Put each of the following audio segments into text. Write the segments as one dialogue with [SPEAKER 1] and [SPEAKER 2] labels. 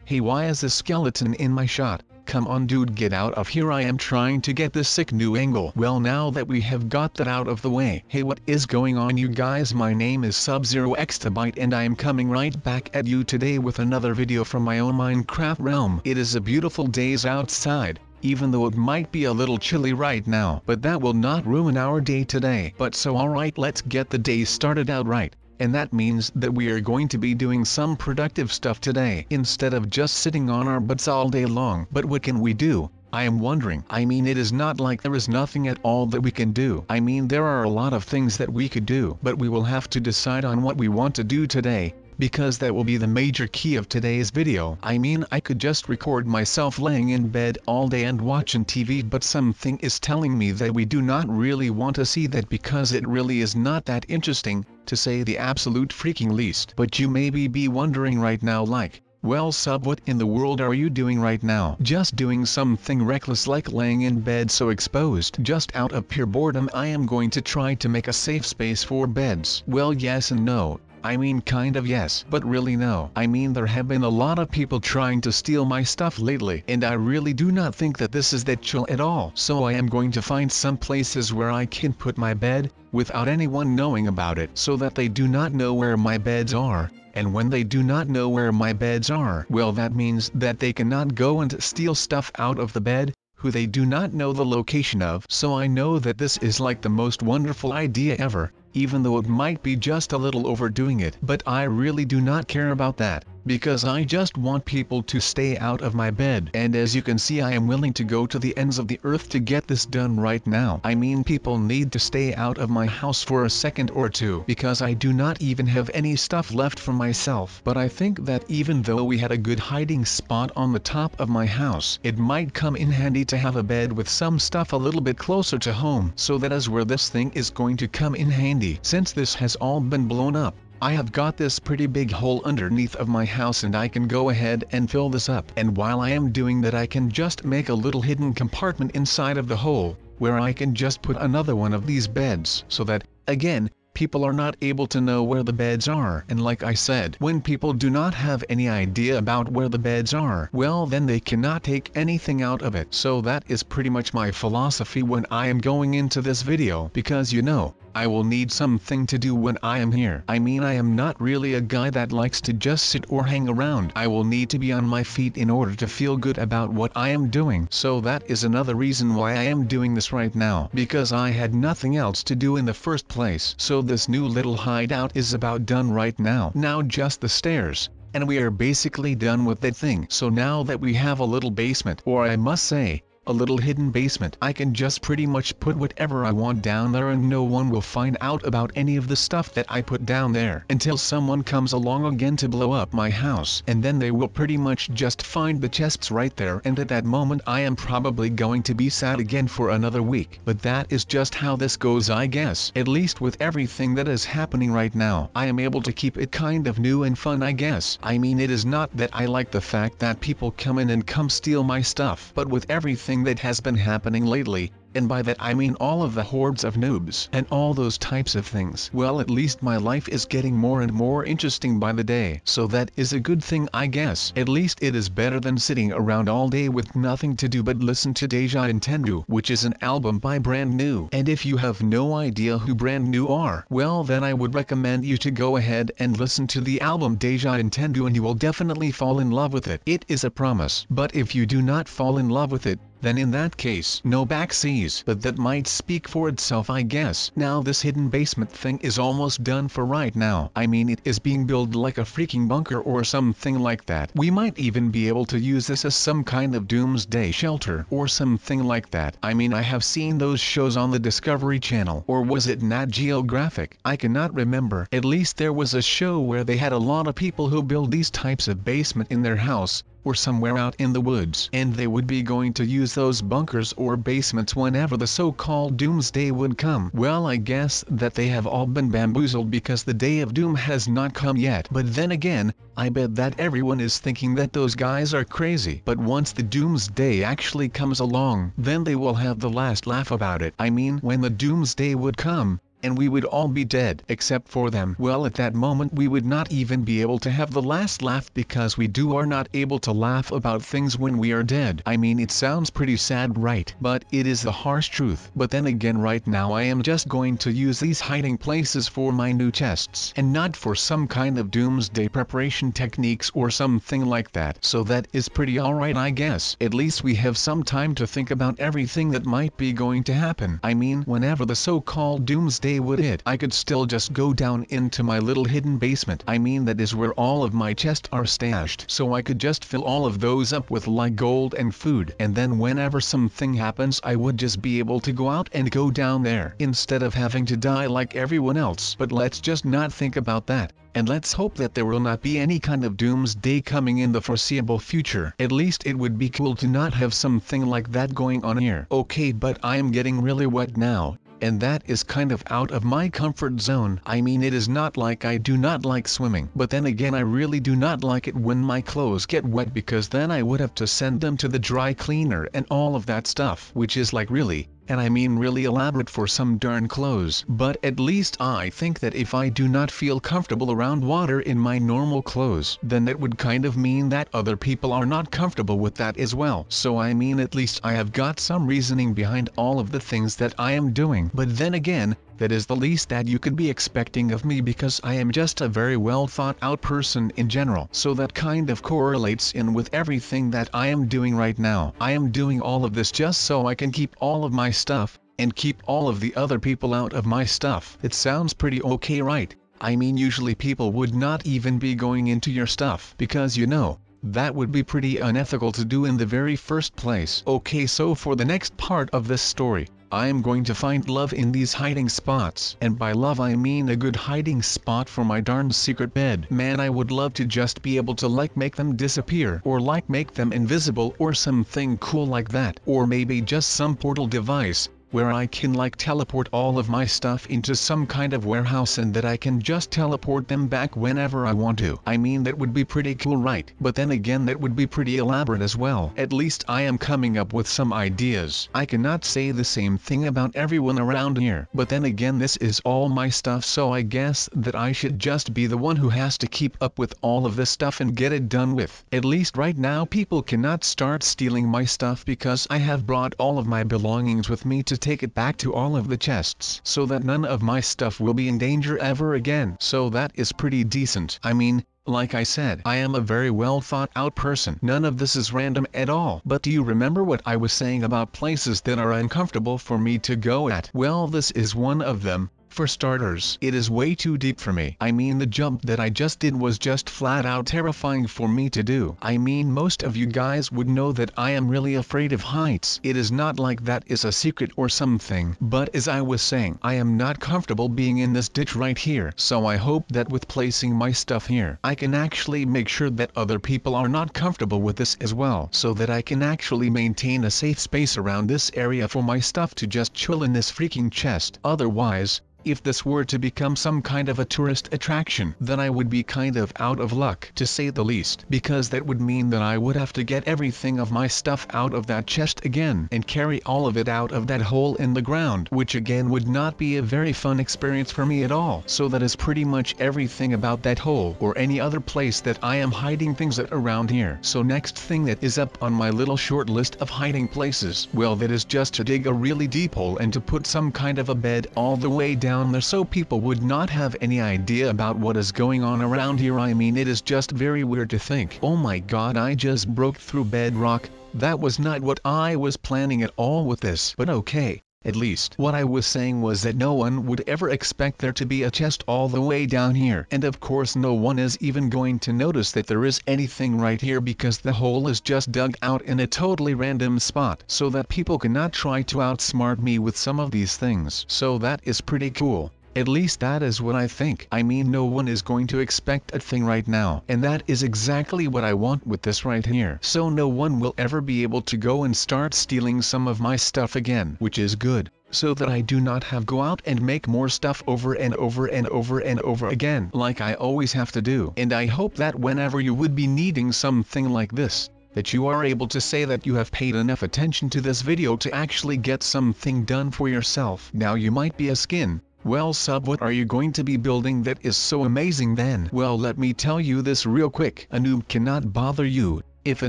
[SPEAKER 1] Hey, why is a skeleton in my shot? Come on dude, get out of here, I am trying to get this sick new angle. Well, now that we have got that out of the way. Hey, what is going on you guys? My name is Sub-Zero Exabyte and I am coming right back at you today with another video from my own Minecraft realm. It is a beautiful day outside, even though it might be a little chilly right now. But that will not ruin our day today. But so alright, let's get the day started out right. And that means that we are going to be doing some productive stuff today instead of just sitting on our butts all day long. But what can we do? I am wondering. I mean, it is not like there is nothing at all that we can do. I mean, there are a lot of things that we could do, but we will have to decide on what we want to do today, because that will be the major key of today's video. I mean, I could just record myself laying in bed all day and watching TV, but something is telling me that we do not really want to see that, because it really is not that interesting, to say the absolute freaking least. But you may be wondering right now, like, well Sub, what in the world are you doing right now? Just doing something reckless like laying in bed so exposed? Just out of pure boredom I am going to try to make a safe space for beds. Well, yes and no. I mean, kind of yes, but really no. I mean, there have been a lot of people trying to steal my stuff lately, and I really do not think that this is that chill at all. So I am going to find some places where I can put my bed, without anyone knowing about it, so that they do not know where my beds are. And when they do not know where my beds are, well, that means that they cannot go and steal stuff out of the bed, who they do not know the location of. So I know that this is like the most wonderful idea ever, even though it might be just a little overdoing it. But I really do not care about that, because I just want people to stay out of my bed. And as you can see, I am willing to go to the ends of the earth to get this done right now. I mean, people need to stay out of my house for a second or two, because I do not even have any stuff left for myself. But I think that even though we had a good hiding spot on the top of my house, it might come in handy to have a bed with some stuff a little bit closer to home. So that is where this thing is going to come in handy. Since this has all been blown up, I have got this pretty big hole underneath of my house, and I can go ahead and fill this up. And while I am doing that, I can just make a little hidden compartment inside of the hole, where I can just put another one of these beds, so that, again, people are not able to know where the beds are. And like I said, when people do not have any idea about where the beds are, well, then they cannot take anything out of it. So that is pretty much my philosophy when I am going into this video, because you know, I will need something to do when I am here. I mean, I am not really a guy that likes to just sit or hang around. I will need to be on my feet in order to feel good about what I am doing. So that is another reason why I am doing this right now, because I had nothing else to do in the first place. So this new little hideout is about done right now. Now just the stairs, and we are basically done with that thing. So now that we have a little basement, or I must say, a little hidden basement, I can just pretty much put whatever I want down there, and no one will find out about any of the stuff that I put down there until someone comes along again to blow up my house, and then they will pretty much just find the chests right there, and at that moment I am probably going to be sad again for another week. But that is just how this goes, I guess. At least with everything that is happening right now, I am able to keep it kind of new and fun, I guess. I mean, it is not that I like the fact that people come in and come steal my stuff, but with everything that has been happening lately, and by that I mean all of the hordes of noobs and all those types of things, well, at least my life is getting more and more interesting by the day. So that is a good thing, I guess. At least it is better than sitting around all day with nothing to do but listen to Deja Nintendo, which is an album by Brand New. And if you have no idea who Brand New are, well, then I would recommend you to go ahead and listen to the album Deja Nintendo, and you will definitely fall in love with it. It is a promise. But if you do not fall in love with it, then in that case, no backseas. But that might speak for itself, I guess. Now this hidden basement thing is almost done for right now. I mean, it is being built like a freaking bunker or something like that. We might even be able to use this as some kind of doomsday shelter or something like that. I mean, I have seen those shows on the Discovery Channel, or was it Nat Geographic? I cannot remember. At least there was a show where they had a lot of people who build these types of basement in their house, or somewhere out in the woods, and they would be going to use those bunkers or basements whenever the so-called doomsday would come. Well, I guess that they have all been bamboozled, because the day of doom has not come yet. But then again, I bet that everyone is thinking that those guys are crazy. But once the doomsday actually comes along, then they will have the last laugh about it. I mean, when the doomsday would come, and we would all be dead except for them. Well, at that moment we would not even be able to have the last laugh, because we are not able to laugh about things when we are dead. I mean, it sounds pretty sad, right? But it is the harsh truth. But then again, right now I am just going to use these hiding places for my new chests, and not for some kind of doomsday preparation techniques or something like that. So that is pretty alright, I guess. At least we have some time to think about everything that might be going to happen. I mean, whenever the so-called doomsday would hit, I could still just go down into my little hidden basement. I mean, that is where all of my chests are stashed, so I could just fill all of those up with like gold and food, and then whenever something happens I would just be able to go out and go down there instead of having to die like everyone else. But let's just not think about that, and let's hope that there will not be any kind of doomsday coming in the foreseeable future. At least it would be cool to not have something like that going on here. Okay, but I am getting really wet now, and that is kind of out of my comfort zone. I mean, it is not like I do not like swimming, but then again I really do not like it when my clothes get wet, because then I would have to send them to the dry cleaner and all of that stuff, which is like really, and I mean really elaborate for some darn clothes. But at least I think that if I do not feel comfortable around water in my normal clothes, then that would kind of mean that other people are not comfortable with that as well. So I mean, at least I have got some reasoning behind all of the things that I am doing. But then again, that is the least that you could be expecting of me, because I am just a very well thought out person in general. So that kind of correlates in with everything that I am doing right now. I am doing all of this just so I can keep all of my stuff, and keep all of the other people out of my stuff. It sounds pretty okay, right? I mean, usually people would not even be going into your stuff, because you know, that would be pretty unethical to do in the very first place. Okay, so for the next part of this story, I am going to find love in these hiding spots. And by love I mean a good hiding spot for my darn secret bed. Man, I would love to just be able to like make them disappear, or like make them invisible, or something cool like that. Or maybe just some portal device, where I can like teleport all of my stuff into some kind of warehouse, and that I can just teleport them back whenever I want to. I mean, that would be pretty cool, right? But then again, that would be pretty elaborate as well. At least I am coming up with some ideas. I cannot say the same thing about everyone around here. But then again, this is all my stuff, so I guess that I should just be the one who has to keep up with all of this stuff and get it done with. At least right now people cannot start stealing my stuff, because I have brought all of my belongings with me to take it back to all of the chests, so that none of my stuff will be in danger ever again. So that is pretty decent. I mean, like I said, I am a very well thought out person. None of this is random at all. But do you remember what I was saying about places that are uncomfortable for me to go at? Well, this is one of them. For starters, it is way too deep for me. I mean, the jump that I just did was just flat out terrifying for me to do. I mean, most of you guys would know that I am really afraid of heights. It is not like that is a secret or something. But as I was saying, I am not comfortable being in this ditch right here. So I hope that with placing my stuff here, I can actually make sure that other people are not comfortable with this as well, so that I can actually maintain a safe space around this area for my stuff to just chill in this freaking chest. Otherwise, if this were to become some kind of a tourist attraction, then I would be kind of out of luck, to say the least, because that would mean that I would have to get everything of my stuff out of that chest again and carry all of it out of that hole in the ground, which again would not be a very fun experience for me at all. So that is pretty much everything about that hole, or any other place that I am hiding things at around here. So next thing that is up on my little short list of hiding places, well, that is just to dig a really deep hole and to put some kind of a bed all the way down there, so people would not have any idea about what is going on around here. I mean, it is just very weird to think, oh my god, I just broke through bedrock. That was not what I was planning at all with this. But okay, at least what I was saying was that no one would ever expect there to be a chest all the way down here. And of course no one is even going to notice that there is anything right here, because the hole is just dug out in a totally random spot, so that people cannot try to outsmart me with some of these things. So that is pretty cool. At least that is what I think. I mean, no one is going to expect a thing right now, and that is exactly what I want with this right here. So no one will ever be able to go and start stealing some of my stuff again, which is good, so that I do not have go out and make more stuff over and over and over and over again, like I always have to do. And I hope that whenever you would be needing something like this, that you are able to say that you have paid enough attention to this video to actually get something done for yourself. Now you might be asking, Well sub, what are you going to be building that is so amazing then? Well, let me tell you this real quick. A noob cannot bother you if a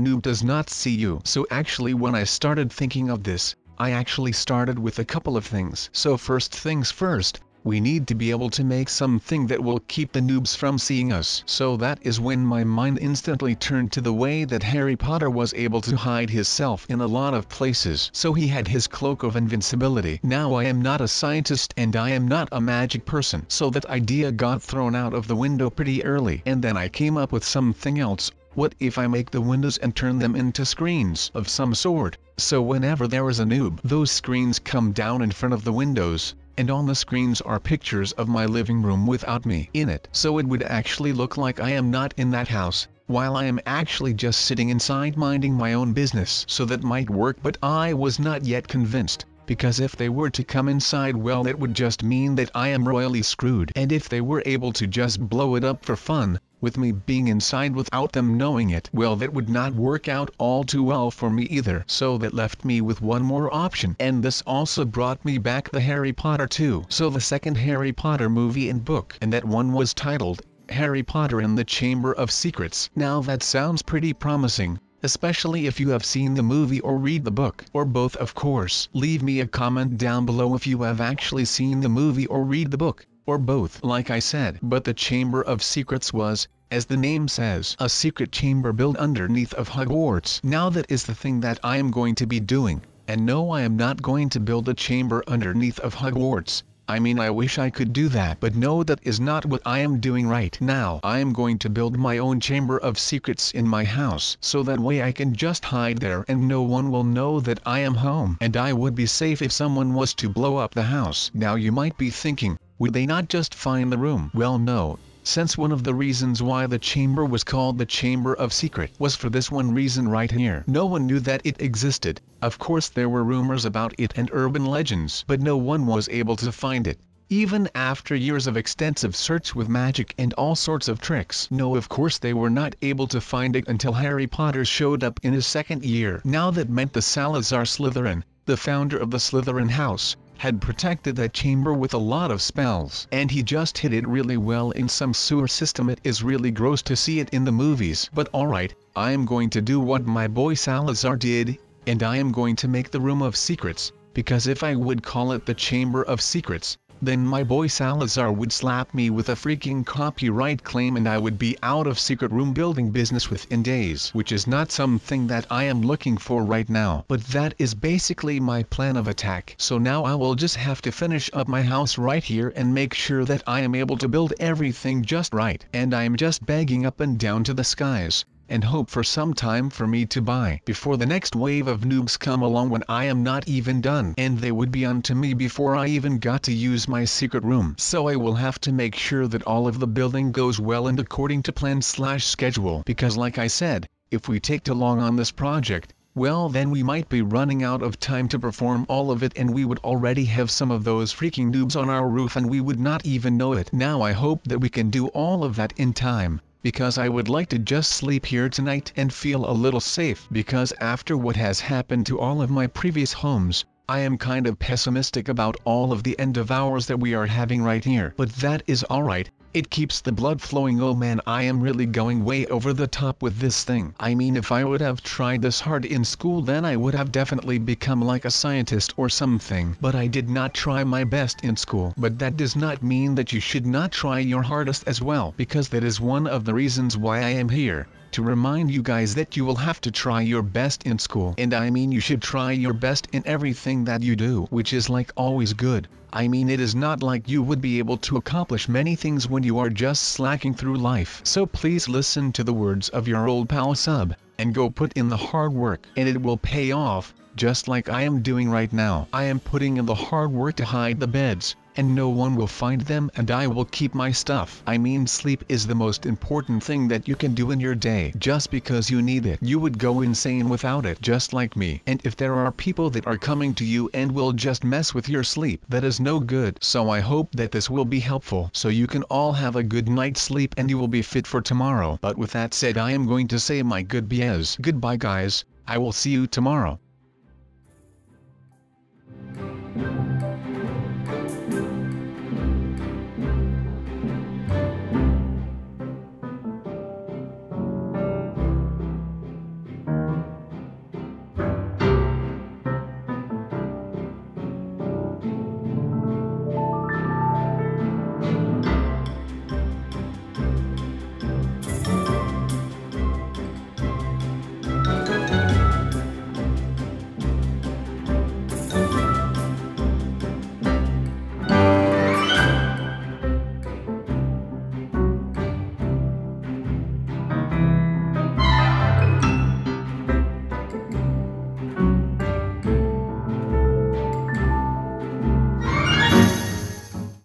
[SPEAKER 1] noob does not see you. So actually when I started thinking of this, I actually started with a couple of things. So first things first, we need to be able to make something that will keep the noobs from seeing us. So that is when my mind instantly turned to the way that Harry Potter was able to hide himself in a lot of places. So he had his cloak of invincibility. Now I am not a scientist and I am not a magic person. So that idea got thrown out of the window pretty early. And then I came up with something else. What if I make the windows and turn them into screens of some sort? So whenever there is a noob, those screens come down in front of the windows, and on the screens are pictures of my living room without me in it. So it would actually look like I am not in that house, while I am actually just sitting inside minding my own business. So that might work, but I was not yet convinced, because if they were to come inside, well, it would just mean that I am royally screwed. And if they were able to just blow it up for fun, with me being inside without them knowing it, well, that would not work out all too well for me either. So that left me with one more option, and this also brought me back the Harry Potter 2. So the second Harry Potter movie and book, and that one was titled Harry Potter and the Chamber of Secrets. Now that sounds pretty promising, especially if you have seen the movie or read the book, or both of course. Leave me a comment down below if you have actually seen the movie or read the book, or both. Like I said, but the Chamber of Secrets was, as the name says, a secret chamber built underneath of Hogwarts. Now that is the thing that I am going to be doing, and no, I am not going to build a chamber underneath of Hogwarts. I mean, I wish I could do that, but no, that is not what I am doing right now. I am going to build my own Chamber of Secrets in my house, so that way I can just hide there and no one will know that I am home. And I would be safe if someone was to blow up the house. Now you might be thinking, would they not just find the room? Well, no. Since one of the reasons why the chamber was called the Chamber of Secret was for this one reason right here. No one knew that it existed. Of course there were rumors about it and urban legends, but no one was able to find it. Even after years of extensive search with magic and all sorts of tricks. No, of course they were not able to find it until Harry Potter showed up in his second year. Now that meant the Salazar Slytherin, the founder of the Slytherin house, had protected that chamber with a lot of spells. And he just hid it really well in some sewer system. It is really gross to see it in the movies. But alright, I am going to do what my boy Salazar did, and I am going to make the Room of Secrets, because if I would call it the Chamber of Secrets, then my boy Salazar would slap me with a freaking copyright claim and I would be out of secret room building business within days, which is not something that I am looking for right now. But that is basically my plan of attack. So now I will just have to finish up my house right here and make sure that I am able to build everything just right. And I am just begging up and down to the skies, and hope for some time for me to buy before the next wave of noobs come along when I am not even done, and they would be onto me before I even got to use my secret room. So I will have to make sure that all of the building goes well and according to plan/schedule, because like I said, if we take too long on this project, well then we might be running out of time to perform all of it and we would already have some of those freaking noobs on our roof and we would not even know it. Now I hope that we can do all of that in time, because I would like to just sleep here tonight and feel a little safe, because after what has happened to all of my previous homes, I am kind of pessimistic about all of the end of hours that we are having right here. But that is alright, it keeps the blood flowing. Oh man, I am really going way over the top with this thing. I mean, if I would have tried this hard in school, then I would have definitely become like a scientist or something. But I did not try my best in school. But that does not mean that you should not try your hardest as well, because that is one of the reasons why I am here, to remind you guys that you will have to try your best in school. And I mean, you should try your best in everything that you do, which is like always good. I mean, it is not like you would be able to accomplish many things when you are just slacking through life. So please listen to the words of your old pal Sub, and go put in the hard work, and it will pay off, just like I am doing right now. I am putting in the hard work to hide the beds, and no one will find them, and I will keep my stuff. I mean, sleep is the most important thing that you can do in your day. Just because you need it, you would go insane without it, just like me. And if there are people that are coming to you and will just mess with your sleep, that is no good. So I hope that this will be helpful, so you can all have a good night's sleep and you will be fit for tomorrow. But with that said, I am going to say my goodbyes. Goodbye guys, I will see you tomorrow.